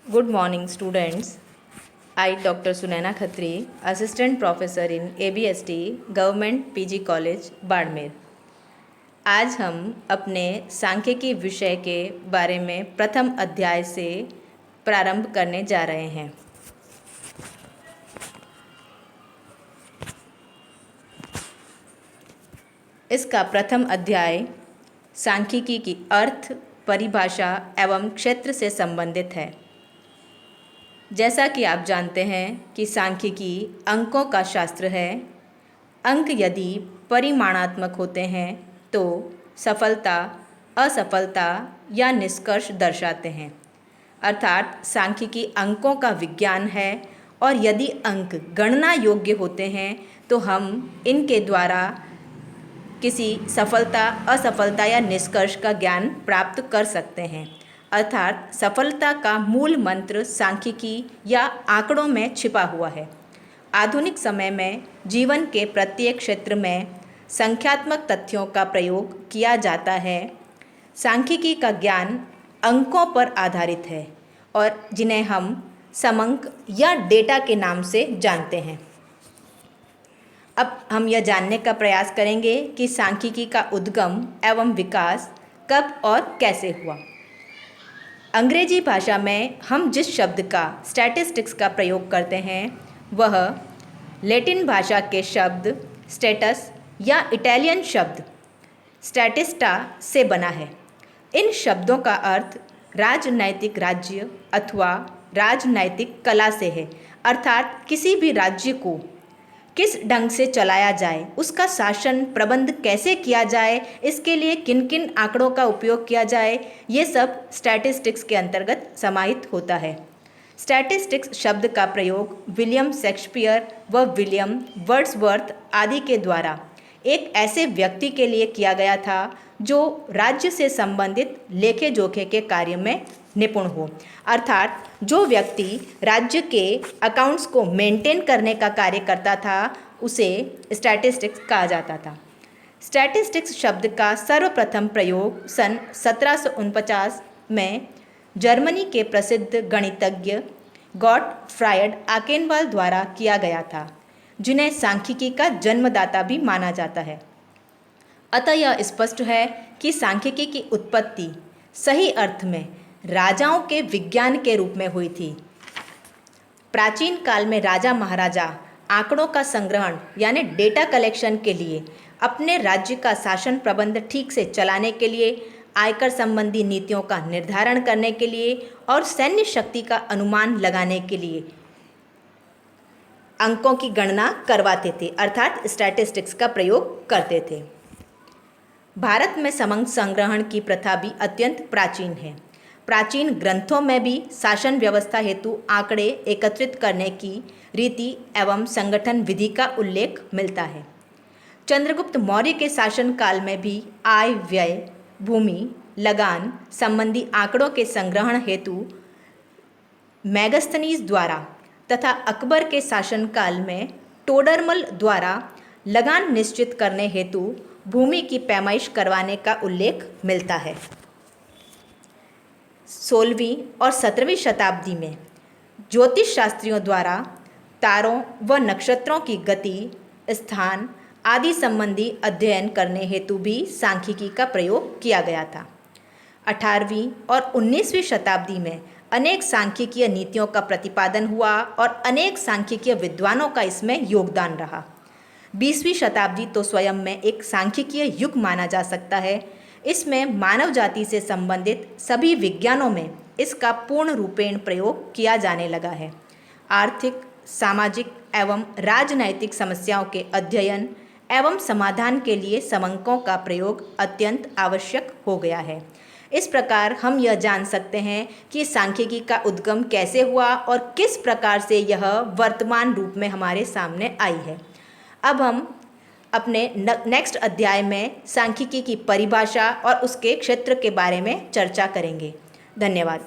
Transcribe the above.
Good morning, students. I, Dr. Sunaina Khatri, Assistant Professor in ABST, Government PG College, Barmer. आज हम अपने सांख्यिकी विषय के बारे में प्रथम अध्याय से प्रारंभ करने जा रहे हैं। इसका प्रथम अध्याय सांख्यिकी की अर्थ, परिभाषा एवं क्षेत्र से संबंधित है। जैसा कि आप जानते हैं कि सांख्यिकी अंकों का शास्त्र है। अंक यदि परिमाणात्मक होते हैं तो सफलता, असफलता या निष्कर्ष दर्शाते हैं। अर्थात सांख्यिकी अंकों का विज्ञान है और यदि अंक गणना योग्य होते हैं तो हम इनके द्वारा किसी सफलता, असफलता या निष्कर्ष का ज्ञान प्राप्त कर सकते हैं। अर्थात सफलता का मूल मंत्र सांख्यिकी या आंकड़ों में छिपा हुआ है। आधुनिक समय में जीवन के प्रत्येक क्षेत्र में संख्यात्मक तथ्यों का प्रयोग किया जाता है। सांख्यिकी का ज्ञान अंकों पर आधारित है और जिन्हें हम समंक या डेटा के नाम से जानते हैं। अब हम यह जानने का प्रयास करेंगे कि सांख्यिकी का उद्गम एवं विकास कब और कैसे हुआ। अंग्रेजी भाषा में हम जिस शब्द का स्टैटिस्टिक्स का प्रयोग करते हैं वह लैटिन भाषा के शब्द स्टेटस या इटालियन शब्द स्टैटिस्टा से बना है। इन शब्दों का अर्थ राजनैतिक राज्य अथवा राजनैतिक कला से है। अर्थात किसी भी राज्य को किस ढंग से चलाया जाए, उसका शासन प्रबंध कैसे किया जाए, इसके लिए किन किन आंकड़ों का उपयोग किया जाए, ये सब स्टैटिस्टिक्स के अंतर्गत समाहित होता है। स्टैटिस्टिक्स शब्द का प्रयोग विलियम शेक्सपियर व विलियम वर्ड्सवर्थ आदि के द्वारा एक ऐसे व्यक्ति के लिए किया गया था जो राज्य से संबंधित लेखे जोखे के कार्य में निपुण हो। अर्थात जो व्यक्ति राज्य के अकाउंट्स को मेंटेन करने का कार्य करता था उसे स्टैटिस्टिक्स कहा जाता था। स्टैटिस्टिक्स शब्द का सर्वप्रथम प्रयोग सन 1749 में जर्मनी के प्रसिद्ध गणितज्ञ गॉटफ्रायड आकेनवाल द्वारा किया गया था, जिन्हें सांख्यिकी का जन्मदाता भी माना जाता है। अतः यह स्पष्ट है कि सांख्यिकी की उत्पत्ति सही अर्थ में राजाओं के विज्ञान के रूप में हुई थी। प्राचीन काल में राजा महाराजा आंकड़ों का संग्रहण यानी डेटा कलेक्शन के लिए, अपने राज्य का शासन प्रबंध ठीक से चलाने के लिए, आयकर संबंधी नीतियों का निर्धारण करने के लिए और सैन्य शक्ति का अनुमान लगाने के लिए अंकों की गणना करवाते थे, अर्थात स्टैटिस्टिक्स का प्रयोग करते थे। भारत में समंक संग्रहण की प्रथा भी अत्यंत प्राचीन है। प्राचीन ग्रंथों में भी शासन व्यवस्था हेतु आंकड़े एकत्रित करने की रीति एवं संगठन विधि का उल्लेख मिलता है। चंद्रगुप्त मौर्य के शासन काल में भी आय, व्यय, भूमि, लगान संबंधी आंकड़ों के संग्रहण हेतु मैगस्थनीज द्वारा तथा अकबर के शासनकाल में टोडरमल द्वारा लगान निश्चित करने हेतु भूमि की पैमाइश करवाने का उल्लेख मिलता है। 16वीं और 17वीं शताब्दी में ज्योतिष शास्त्रियों द्वारा तारों व नक्षत्रों की गति, स्थान आदि संबंधी अध्ययन करने हेतु भी सांख्यिकी का प्रयोग किया गया था। 18वीं और 19वीं शताब्दी में अनेक सांख्यिकीय नीतियों का प्रतिपादन हुआ और अनेक सांख्यिकीय विद्वानों का इसमें योगदान रहा। 20वीं शताब्दी तो स्वयं में एक सांख्यिकीय युग माना जा सकता है। इसमें मानव जाति से संबंधित सभी विज्ञानों में इसका पूर्ण रूपेण प्रयोग किया जाने लगा है। आर्थिक, सामाजिक एवं राजनैतिक समस्याओं के अध्ययन एवं समाधान के लिए समंकों का प्रयोग अत्यंत आवश्यक हो गया है। इस प्रकार हम यह जान सकते हैं कि सांख्यिकी का उद्गम कैसे हुआ और किस प्रकार से यह वर्तमान रूप में हमारे सामने आई है। अब हम अपने नेक्स्ट अध्याय में सांख्यिकी की परिभाषा और उसके क्षेत्र के बारे में चर्चा करेंगे। धन्यवाद।